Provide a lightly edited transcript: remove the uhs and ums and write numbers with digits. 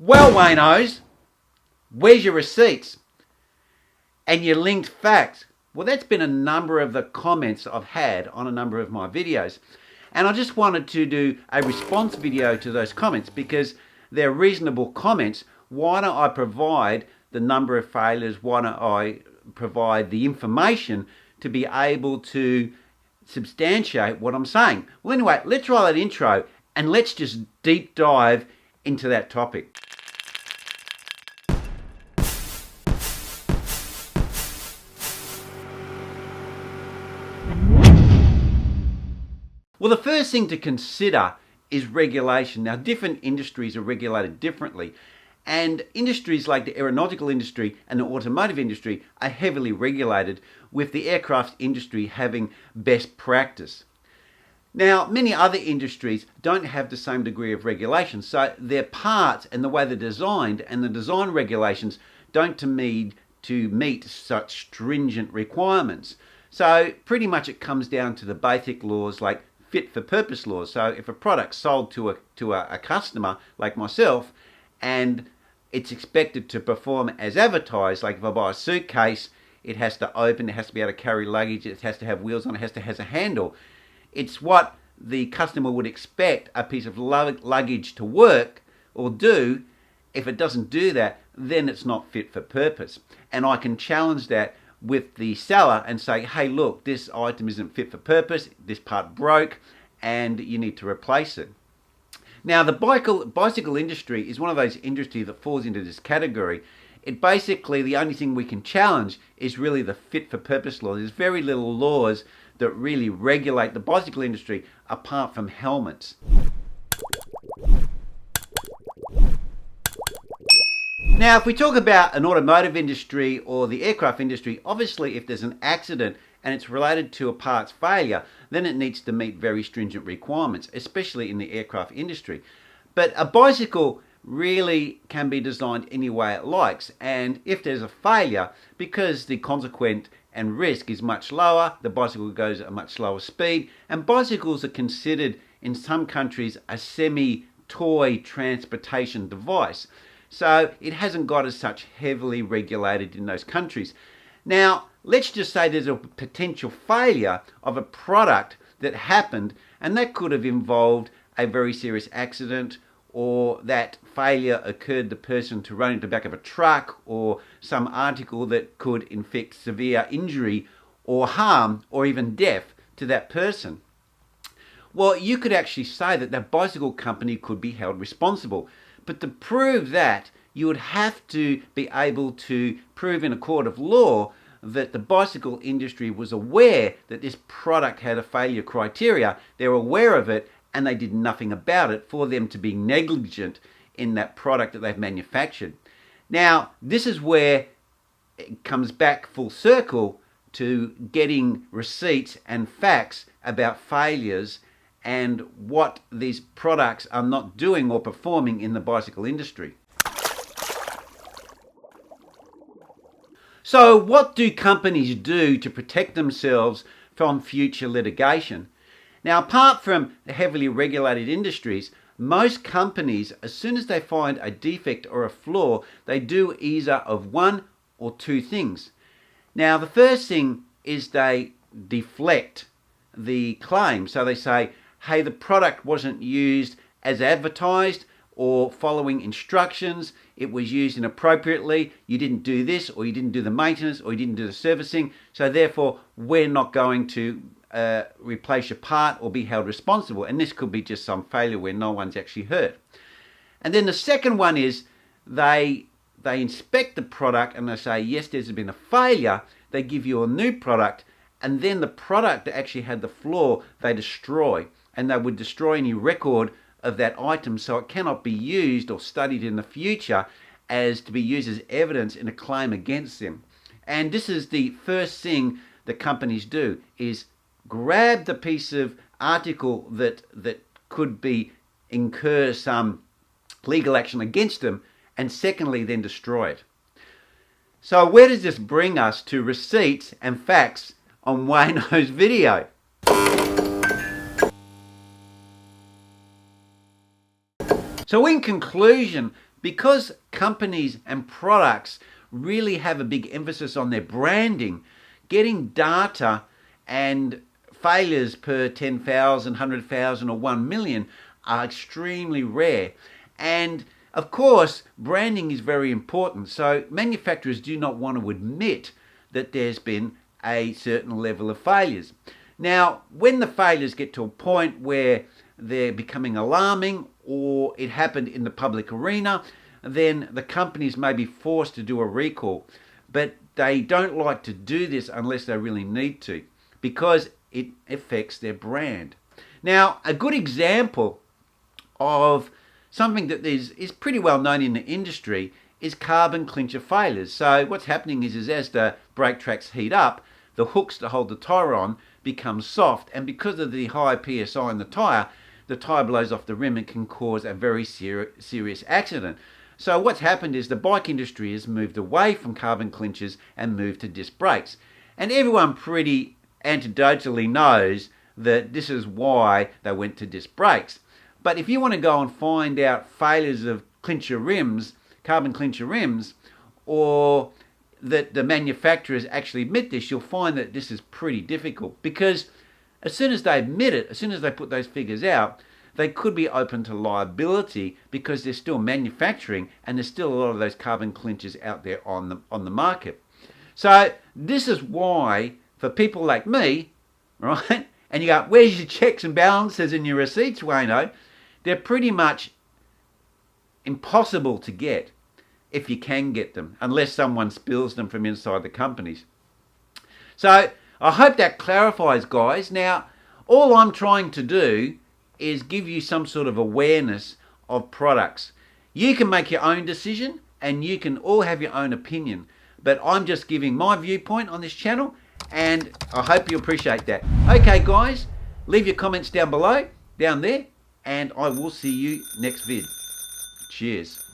Well, Waynos, where's your receipts and your linked facts? Well, that's been a number of the comments I've had on a number of my videos. And I just wanted to do a response video to those comments because they're reasonable comments. Why don't I provide the number of failures? Why don't I provide the information to be able to substantiate what I'm saying? Well, anyway, let's roll that intro and let's just deep dive into that topic. Well, the first thing to consider is regulation. Now, different industries are regulated differently, and industries like the aeronautical industry and the automotive industry are heavily regulated, with the aircraft industry having best practice. Now, many other industries don't have the same degree of regulation, so their parts and the way they're designed and the design regulations don't meet such stringent requirements. So pretty much it comes down to the basic laws like fit for purpose laws. So if a product's sold to a customer like myself and it's expected to perform as advertised, like if I buy a suitcase, it has to open, it has to be able to carry luggage, it has to have wheels on, it has a handle. It's what the customer would expect a piece of luggage to work or do. If it doesn't do that, then it's not fit for purpose. And I can challenge that with the seller and say, hey, look, this item isn't fit for purpose, this part broke, and you need to replace it. Now, the bicycle industry is one of those industries that falls into this category. It basically, the only thing we can challenge is really the fit for purpose law. There's very little laws that really regulate the bicycle industry apart from helmets. Now, if we talk about an automotive industry or the aircraft industry, obviously if there's an accident and it's related to a part's failure, then it needs to meet very stringent requirements, especially in the aircraft industry. But a bicycle really can be designed any way it likes, and if there's a failure, because the consequent and risk is much lower, the bicycle goes at a much slower speed, and bicycles are considered in some countries a semi-toy transportation device. So it hasn't got as such heavily regulated in those countries. Now, let's just say there's a potential failure of a product that happened, and that could have involved a very serious accident, or that failure occurred the person to run into the back of a truck, or some article that could inflict severe injury or harm or even death to that person. Well, you could actually say that that bicycle company could be held responsible. But to prove that, you would have to be able to prove in a court of law that the bicycle industry was aware that this product had a failure criteria. They're aware of it and they did nothing about it for them to be negligent in that product that they've manufactured. Now, this is where it comes back full circle to getting receipts and facts about failures and what these products are not doing or performing in the bicycle industry. So what do companies do to protect themselves from future litigation? Now, apart from the heavily regulated industries, most companies, as soon as they find a defect or a flaw, they do either of one or two things. Now, the first thing is they deflect the claim. So they say, hey, the product wasn't used as advertised or following instructions, it was used inappropriately, you didn't do this, or you didn't do the maintenance, or you didn't do the servicing, so therefore we're not going to replace your part or be held responsible. And this could be just some failure where no one's actually hurt. And then the second one is they inspect the product and they say, yes, there's been a failure, they give you a new product, and then the product that actually had the flaw, they destroy. And they would destroy any record of that item so it cannot be used or studied in the future as to be used as evidence in a claim against them. And this is the first thing that companies do, is grab the piece of article that could be incur some legal action against them, and secondly then destroy it. So where does this bring us to receipts and facts on Waynos video? So in conclusion, because companies and products really have a big emphasis on their branding, getting data and failures per 10,000, 100,000 or 1 million are extremely rare. And of course, branding is very important. So manufacturers do not want to admit that there's been a certain level of failures. Now, when the failures get to a point where they're becoming alarming or it happened in the public arena, then the companies may be forced to do a recall. But they don't like to do this unless they really need to, because it affects their brand. Now, a good example of something that is pretty well known in the industry is carbon clincher failures. So what's happening is as the brake tracks heat up, the hooks to hold the tyre on become soft, and because of the high PSI in the tyre blows off the rim and can cause a very serious accident. So what's happened is the bike industry has moved away from carbon clinchers and moved to disc brakes. And everyone pretty anecdotally knows that this is why they went to disc brakes. But if you want to go and find out failures of clincher rims, carbon clincher rims, or that the manufacturers actually admit this, you'll find that this is pretty difficult, because as soon as they admit it, as soon as they put those figures out, they could be open to liability because they're still manufacturing and there's still a lot of those carbon clinchers out there on the market. So this is why, for people like me, right, and you go, where's your checks and balances and your receipts, Wayno? They're pretty much impossible to get, if you can get them, unless someone spills them from inside the companies. So I hope that clarifies, guys. Now, all I'm trying to do is give you some sort of awareness of products. You can make your own decision and you can all have your own opinion, but I'm just giving my viewpoint on this channel, and I hope you appreciate that. Okay, guys, leave your comments down below, down there, and I will see you next vid. Cheers.